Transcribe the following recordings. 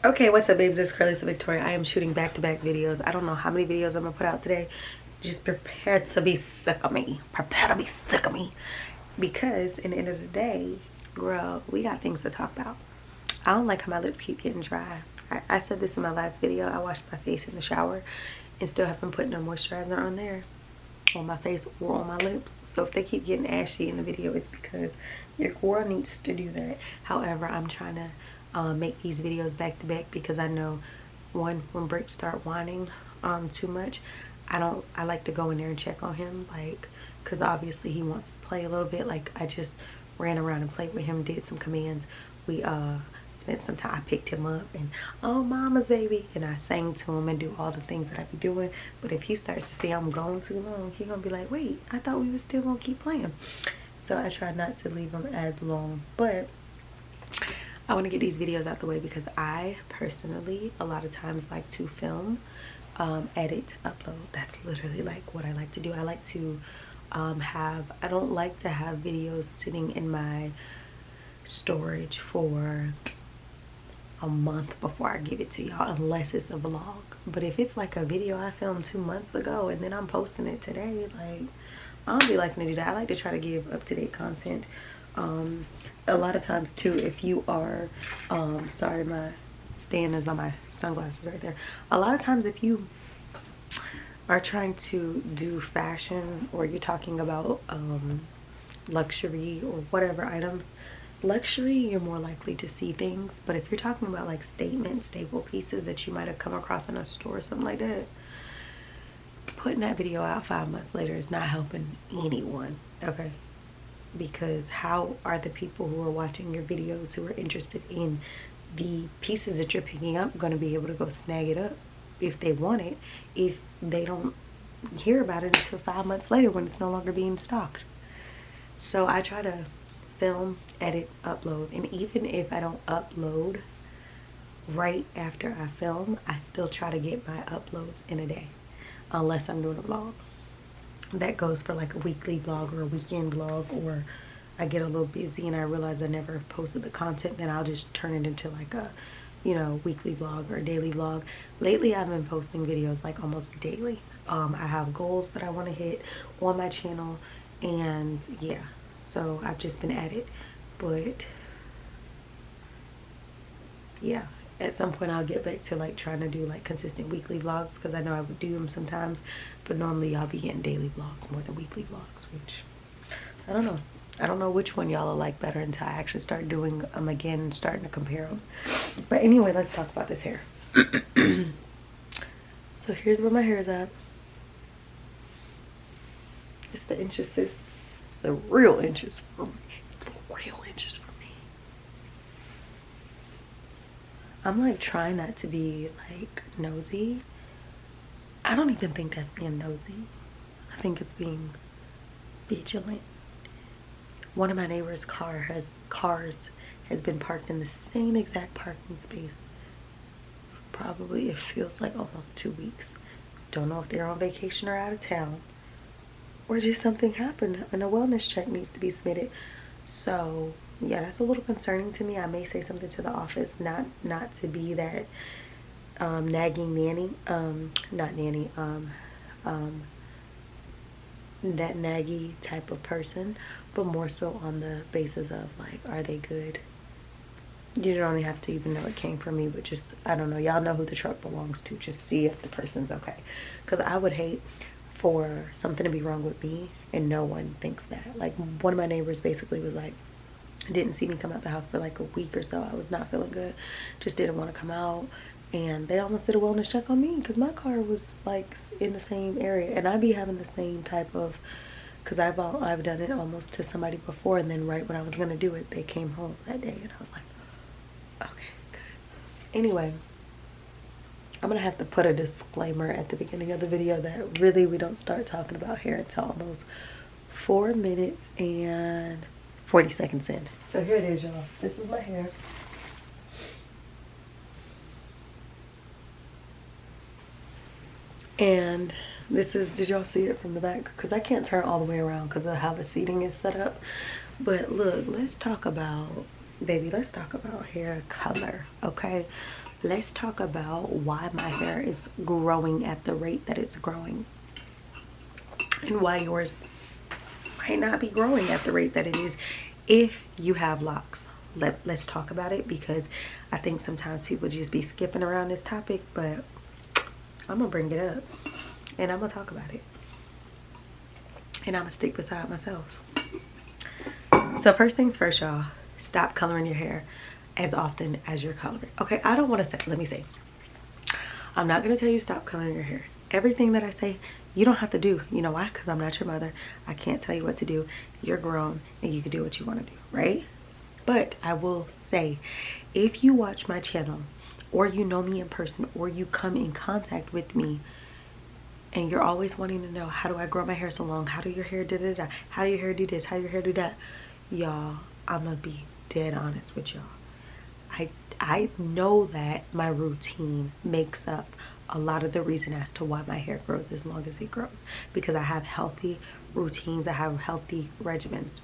Okay, what's up, babes? It's cralisa Victoria. I am shooting back-to-back videos. I don't know how many videos I'm gonna put out today. Just prepare to be sick of me. Prepare to be sick of me. Because in the end of the day, girl, we got things to talk about. I don't like how my lips keep getting dry. I said this in my last video. I washed my face in the shower and still haven't put no moisturizer on there, on my face or on my lips. So if they keep getting ashy in the video, it's because your girl needs to do that. However, I'm trying to make these videos back to back because I know when Brick start whining too much, I like to go in there and check on him, like, because obviously he wants to play a little bit. Like, I just ran around and played with him, did some commands. We spent some time. I picked him up and, oh, mama's baby, and I sang to him and do all the things that I be doing. But if he starts to see I'm going too long, he gonna be like, wait, I thought we were still gonna keep playing. So I try not to leave him as long, but I want to get these videos out the way because I personally a lot of times like to film, edit, upload. That's literally like what I like to do. I like to I don't like to have videos sitting in my storage for a month before I give it to y'all, unless it's a vlog. But if it's like a video I filmed 2 months ago and then I'm posting it today, like, I don't be liking to do that. I like to try to give up-to-date content. A lot of times too, if you are sorry, my stand is on my sunglasses right there. A lot of times if you are trying to do fashion, or you're talking about luxury or whatever items, luxury, you're more likely to see things. But if you're talking about like staple pieces that you might have come across in a store or something like that, putting that video out 5 months later is not helping anyone, okay? Because how are the people who are watching your videos, who are interested in the pieces that you're picking up, going to be able to go snag it up if they want it, if they don't hear about it until 5 months later when it's no longer being stocked? So I try to film, edit, upload, and even if I don't upload right after I film, I still try to get my uploads in a day, unless I'm doing a vlog. That goes for like a weekly vlog or a weekend vlog, or I get a little busy and I realize I never posted the content, then I'll just turn it into like a, you know, weekly vlog or a daily vlog. Lately I've been posting videos like almost daily. I have goals that I want to hit on my channel, and yeah, so I've just been at it. But yeah, at some point I'll get back to like trying to do like consistent weekly vlogs, because I know I would do them sometimes, but normally y'all be getting daily vlogs more than weekly vlogs, which I don't know which one y'all will like better until I actually start doing them again and starting to compare them. But anyway, let's talk about this hair. So here's where my hair is at. It's the inches, sis. It's the real inches for me. It's the real inches for me. I'm like trying not to be like nosy. I don't even think that's being nosy. I think it's being vigilant. One of my neighbor's cars has been parked in the same exact parking space. Probably, it feels like almost 2 weeks. Don't know if they're on vacation or out of town, or just something happened and a wellness check needs to be submitted. So yeah, that's a little concerning to me. I may say something to the office, not to be that nagging nanny, that naggy type of person, but more so on the basis of like, are they good? You don't only have to even know it came from me, but just, I don't know, y'all know who the truck belongs to, just see if the person's okay. Because I would hate for something to be wrong with me and no one thinks that. Like, one of my neighbors basically was like, didn't see me come out the house for like a week or so. I was not feeling good, just didn't want to come out, and they almost did a wellness check on me because my car was like in the same area, and I be having the same type of, because I've done it almost to somebody before, and then right when I was gonna do it, they came home that day, and I was like, okay, good. Anyway, I'm gonna have to put a disclaimer at the beginning of the video that really we don't start talking about hair until almost 4 minutes and 40 seconds in. So here it is, y'all. This is my hair. And this is, did y'all see it from the back? Because I can't turn all the way around because of how the seating is set up. But look, let's talk about, baby, let's talk about hair color, okay? let's talk about why my hair is growing at the rate that it's growing and why yours might not be growing at the rate that it is if you have locks. Let's talk about it, because I think sometimes people just be skipping around this topic, but I'm gonna bring it up and I'm gonna talk about it, and I'm gonna stick beside myself. So first things first, y'all, stop coloring your hair as often as you're coloring. Okay, I don't want to say, let me say, I'm not gonna tell you stop coloring your hair. Everything that I say, you don't have to do. You know why? Because I'm not your mother. I can't tell you what to do. You're grown and you can do what you want to do, right? But I will say, if you watch my channel, or you know me in person, or you come in contact with me, and you're always wanting to know, how do I grow my hair so long? How do your hair da-da-da? How do your hair do this? How do your hair do that? Y'all, I'm gonna be dead honest with y'all. I know that my routine makes up a lot of the reason as to why my hair grows as long as it grows, because I have healthy routines, I have healthy regimens.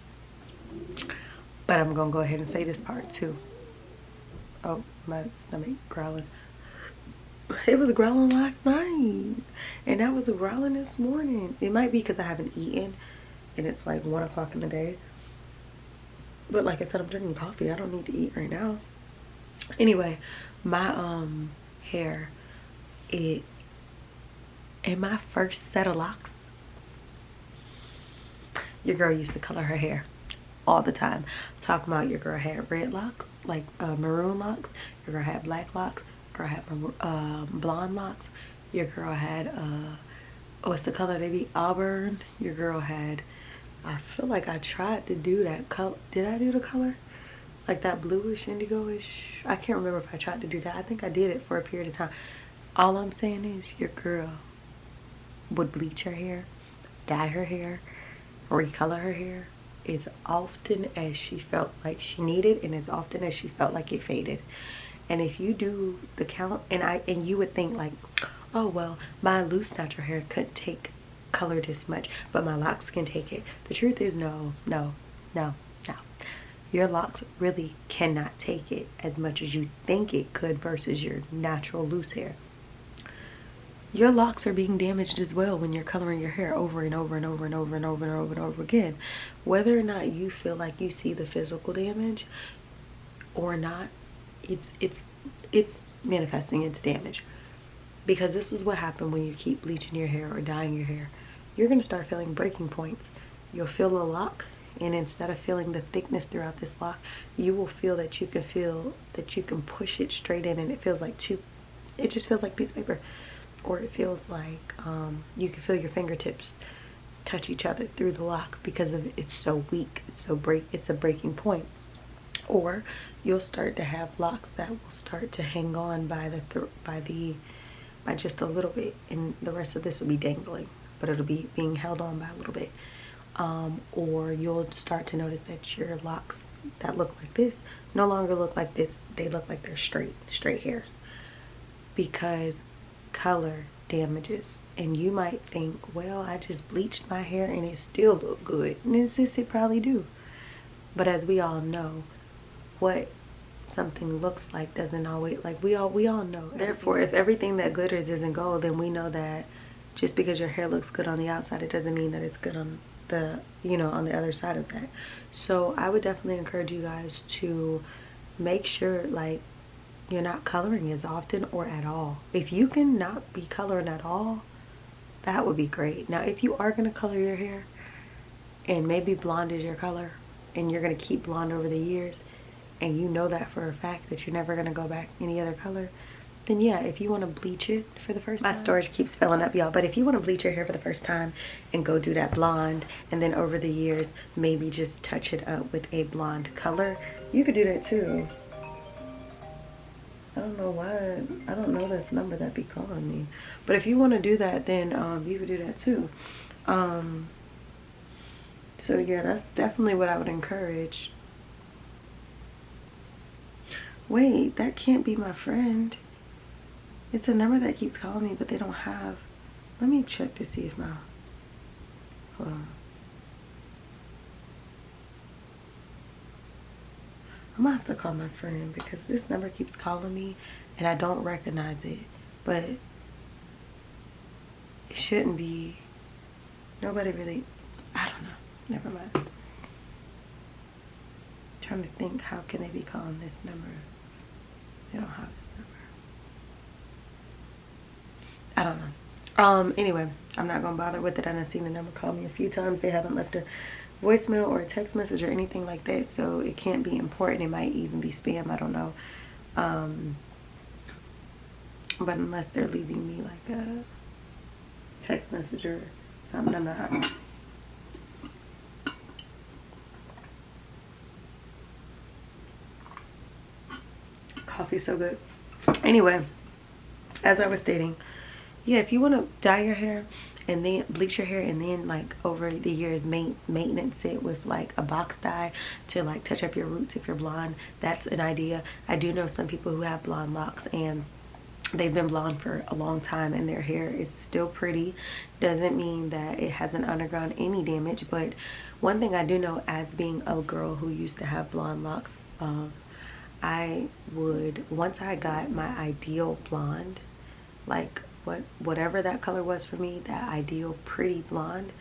But I'm gonna go ahead and say this part too. Oh, my stomach growling. It was growling last night, and I was growling this morning. It might be because I haven't eaten and it's like 1 o'clock in the day, but like I said, I'm drinking coffee. I don't need to eat right now. Anyway, my hair, in my first set of locks, your girl used to color her hair all the time. I'm talking about your girl had red locks, like maroon locks. Your girl had black locks. Your girl had blonde locks. Your girl had what's the color they be? Auburn. Your girl had, I feel like I tried to do that color. Did I do the color? Like that bluish, indigo-ish. I can't remember if I tried to do that. I think I did it for a period of time. All I'm saying is your girl would bleach her hair, dye her hair, recolor her hair as often as she felt like she needed, and as often as she felt like it faded. And if you do the count, and you would think like, oh well, my loose natural hair couldn't take color this much, but my locks can take it. The truth is no. Your locks really cannot take it as much as you think it could versus your natural loose hair. Your locks are being damaged as well when you're coloring your hair over and over and over and over and over and over and over again. Whether or not you feel like you see the physical damage or not, it's manifesting into damage. Because this is what happens when you keep bleaching your hair or dyeing your hair. You're gonna start feeling breaking points. You'll feel a lock, and instead of feeling the thickness throughout this lock, you will feel that you can push it straight in, and it just feels like a piece of paper. Or it feels like you can feel your fingertips touch each other through the lock because of it's so weak, it's a breaking point. Or you'll start to have locks that will start to hang on by just a little bit, and the rest of this will be dangling, but it'll be being held on by a little bit. Or you'll start to notice that your locks that look like this no longer look like this. They look like they're straight hairs, because color damages. And you might think, well, I just bleached my hair and it still look good, and it probably do. But as we all know, what something looks like doesn't always, like we all know. Therefore, if everything that glitters isn't gold, then we know that just because your hair looks good on the outside, it doesn't mean that it's good on the, on the other side of that. So I would definitely encourage you guys to make sure like you're not coloring as often or at all. If you can not be coloring at all, that would be great. Now if you are going to color your hair, and maybe blonde is your color, and you're going to keep blonde over the years, and you know that for a fact that you're never going to go back any other color, then yeah, if you want to bleach it for the first time. My storage keeps filling up, y'all, but if you want to bleach your hair for the first time and go do that blonde, and then over the years maybe just touch it up with a blonde color, you could do that too. I don't know why, I don't know this number that be calling me, but if you want to do that, then you could do that too. So yeah, that's definitely what I would encourage. Wait, that can't be my friend. It's a number that keeps calling me, but they don't have. Let me check to see if my, hold on. I'm gonna have to call my friend because this number keeps calling me and I don't recognize it. But it shouldn't be. Nobody really, I don't know. Never mind. Trying to think, how can they be calling this number? They don't have this number. I don't know. Anyway, I'm not gonna bother with it. I've seen the number call me a few times. They haven't left a voicemail or a text message or anything like that, so it can't be important. It might even be spam, I don't know. But unless they're leaving me like a text message or something, I'm not. Coffee's so good. Anyway, as I was stating, yeah, if you want to dye your hair and then bleach your hair and then like over the years maintenance it with like a box dye to like touch up your roots if you're blonde, that's an idea. I do know some people who have blonde locks and they've been blonde for a long time and their hair is still pretty. Doesn't mean that it hasn't undergone any damage, but one thing I do know, as being a girl who used to have blonde locks, I would, once I got my ideal blonde, like whatever that color was for me, that ideal pretty blonde,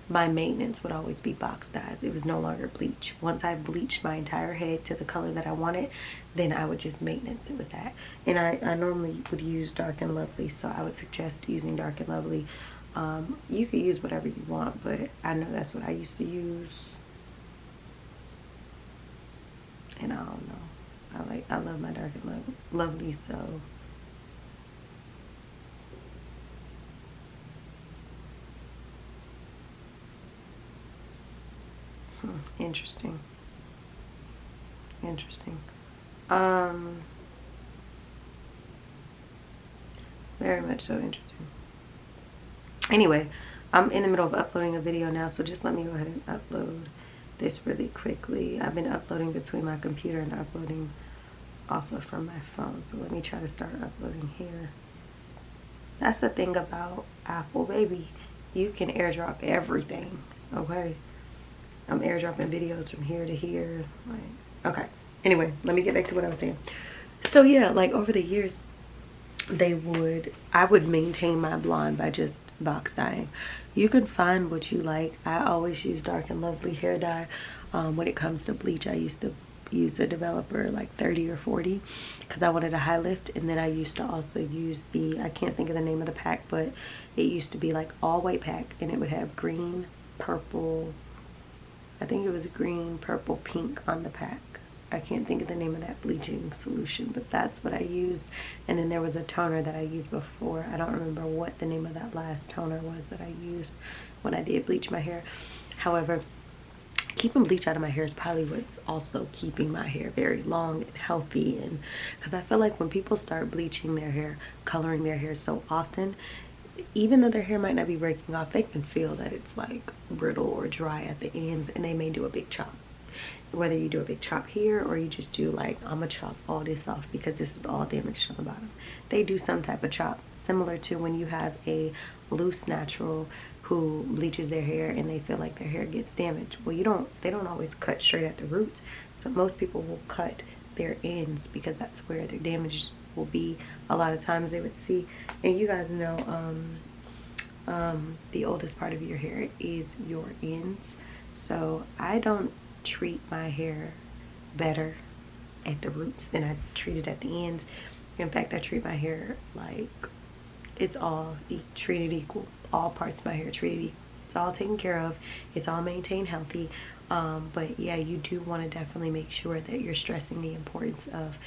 my maintenance would always be box dyes. It was no longer bleach. Once I bleached my entire head to the color that I wanted, then I would just maintenance it with that. And I normally would use Dark and Lovely, so I would suggest using Dark and Lovely. You could use whatever you want, but I know that's what I used to use. And I don't know. I love my Dark and Lovely, so interesting. Very much so interesting. Anyway, I'm in the middle of uploading a video now, so just let me go ahead and upload this really quickly. I've been uploading between my computer and uploading also from my phone, so let me try to start uploading here. That's the thing about Apple, baby. You can airdrop everything, okay? I'm airdropping videos from here to here, like, okay. Anyway, let me get back to what I was saying. So yeah, like over the years, I would maintain my blonde by just box dyeing. You can find what you like. I always use Dark and Lovely hair dye. When it comes to bleach, I used to use a developer like 30 or 40 because I wanted a high lift, and then I used to also use the, I can't think of the name of the pack, but it used to be like all white pack, and it would have green, purple, I think it was green, purple, pink on the pack. I can't think of the name of that bleaching solution, but that's what I used. And then there was a toner that I used before. I don't remember what the name of that last toner was that I used when I did bleach my hair. However, keeping bleach out of my hair is probably what's also keeping my hair very long and healthy. And because I feel like when people start bleaching their hair, coloring their hair so often, even though their hair might not be breaking off, they can feel that it's like brittle or dry at the ends, and they may do a big chop. Whether you do a big chop here or you just do like, I'm gonna chop all this off because this is all damaged on the bottom. They do some type of chop, similar to when you have a loose natural who bleaches their hair and they feel like their hair gets damaged. Well, they don't always cut straight at the roots. So most people will cut their ends because that's where their damage will be. A lot of times they would see, and you guys know, the oldest part of your hair is your ends. So I don't treat my hair better at the roots than I treat it at the ends. In fact, I treat my hair like it's all treated equal. All parts of my hair treated equal. It's all taken care of. It's all maintained healthy. But yeah, you do want to definitely make sure that you're stressing the importance of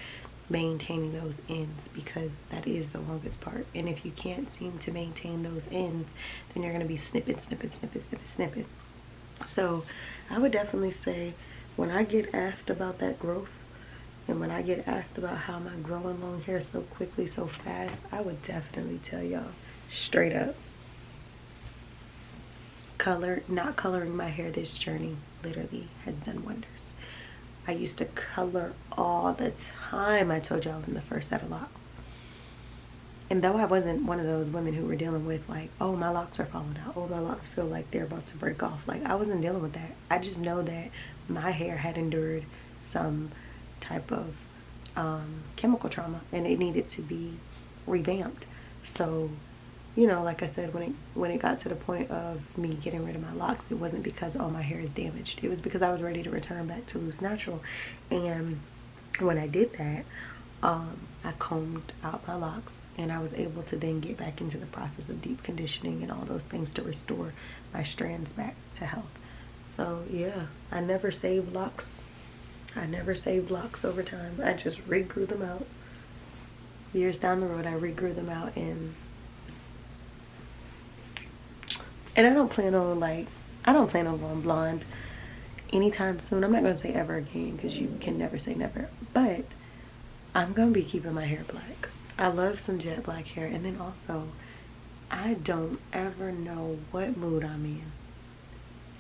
maintaining those ends, because that is the longest part. And if you can't seem to maintain those ends, then you're going to be snipping. So I would definitely say, when I get asked about that growth, and when I get asked about how am I growing long hair so quickly, so fast, I would definitely tell y'all straight up, not coloring my hair this journey literally has done wonders. I used to color all the time. I told y'all in the first set of locks. And though I wasn't one of those women who were dealing with like, oh, my locks are falling out, oh, my locks feel like they're about to break off, like I wasn't dealing with that. I just know that my hair had endured some type of chemical trauma, and it needed to be revamped. So, you know, like I said, when it got to the point of me getting rid of my locks, it wasn't because all my hair is damaged. It was because I was ready to return back to loose natural. And when I did that, I combed out my locks, and I was able to then get back into the process of deep conditioning and all those things to restore my strands back to health. So yeah, I never saved locks. I never saved locks over time. I just regrew them out. Years down the road, I regrew them out, and I don't plan on going blonde anytime soon. I'm not gonna say ever again, because you can never say never, but I'm gonna be keeping my hair black. I love some jet black hair. And then also, I don't ever know what mood I'm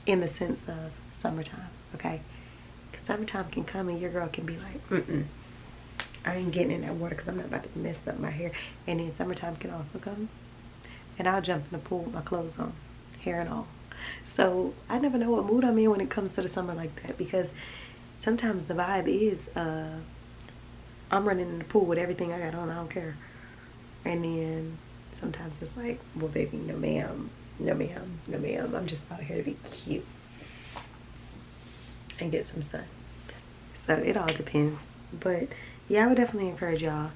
in the sense of summertime, okay? Because summertime can come and your girl can be like, I ain't getting in that water because I'm not about to mess up my hair. And then summertime can also come, and I'll jump in the pool with my clothes on, hair and all. So I never know what mood I'm in when it comes to the summer like that, because sometimes the vibe is I'm running in the pool with everything I got on, I don't care. And then sometimes it's like, well baby, no ma'am, no ma'am, no ma'am, I'm just out here to be cute and get some sun. So it all depends. But yeah, I would definitely encourage y'all,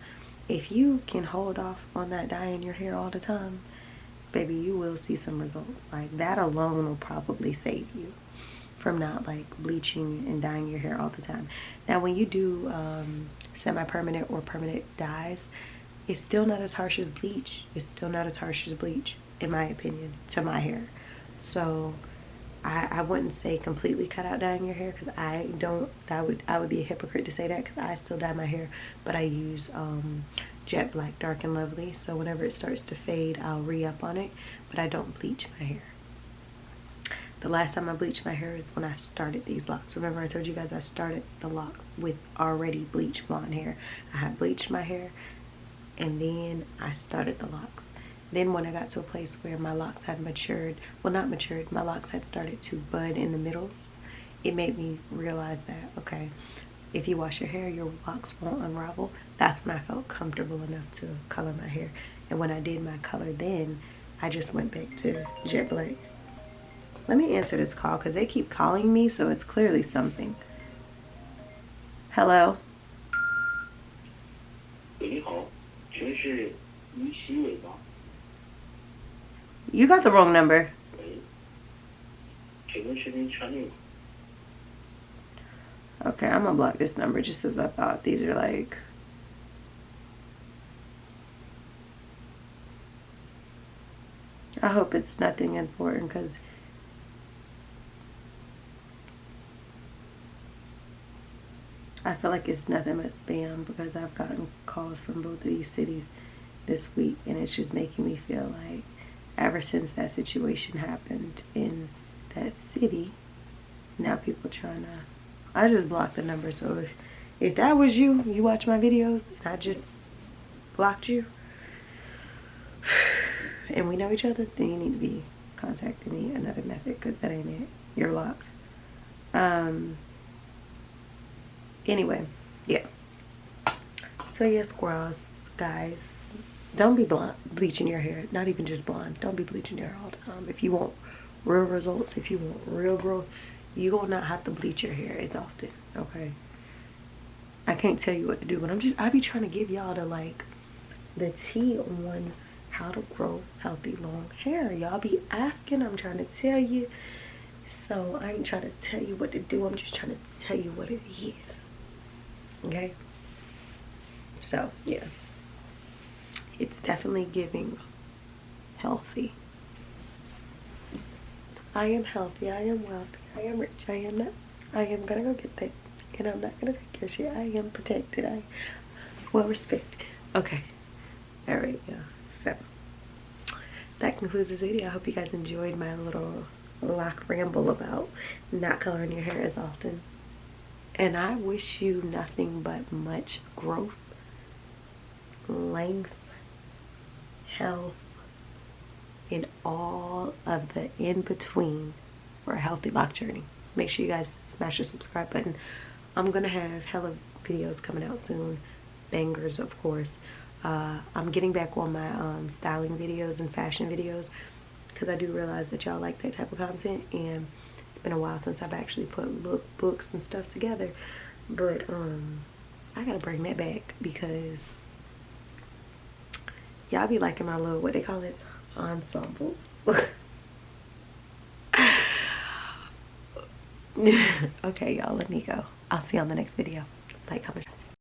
if you can hold off on that dyeing your hair all the time, baby, you will see some results. Like, that alone will probably save you from not like bleaching and dyeing your hair all the time. Now when you do semi-permanent or permanent dyes, it's still not as harsh as bleach. It's still not as harsh as bleach, in my opinion, to my hair. So I wouldn't say completely cut out dyeing your hair, because I would be a hypocrite to say that, because I still dye my hair, but I use jet black Dark and Lovely. So whenever it starts to fade, I'll re-up on it, but I don't bleach my hair. The last time I bleached my hair is when I started these locks. Remember I told you guys I started the locks with already bleached blonde hair. I had bleached my hair, and then I started the locks. Then when I got to a place where my locks had matured, well not matured, my locks had started to bud in the middles, it made me realize that, okay, if you wash your hair, your locks won't unravel. That's when I felt comfortable enough to color my hair. And when I did my color, then I just went back to jet black. Let me answer this call, because they keep calling me, so it's clearly something. Hello? You got the wrong number. Okay, I'm gonna block this number just as I thought. These are like... I hope it's nothing important, because I feel like it's nothing but spam, because I've gotten calls from both of these cities this week, and it's just making me feel like ever since that situation happened in that city, now people trying to... I just blocked the number. So if that was you watch my videos and I just blocked you and we know each other, then you need to be contacting me another method, because that ain't it. You're locked. Anyway, yeah. So yeah, squirrels, guys, don't be bleaching your hair. Not even just blonde. Don't be bleaching your hair all the time. If you want real results, if you want real growth, you will not have to bleach your hair as often, okay? I can't tell you what to do, but I be trying to give y'all the tea on how to grow healthy long hair. Y'all be asking, I'm trying to tell you. So I ain't trying to tell you what to do, I'm just trying to tell you what it is. Okay? So yeah, it's definitely giving healthy. I am healthy, I am wealthy, I am rich, I am gonna go get that, and I'm not gonna take your shit. I am protected, I well respect. Okay, all right, yeah. So that concludes this video. I hope you guys enjoyed my little lock ramble about not coloring your hair as often, and I wish you nothing but much growth, length, health, and all of the in-between for a healthy lock journey. Make sure you guys smash the subscribe button. I'm gonna have hella videos coming out soon. Bangers, of course. I'm getting back on my styling videos and fashion videos because I do realize that y'all like that type of content, and it's been a while since I've actually put lookbooks and stuff together. But I gotta bring that back because y'all be liking my little, what they call it, ensembles. Okay, y'all, let me go. I'll see you on the next video. Like, comment.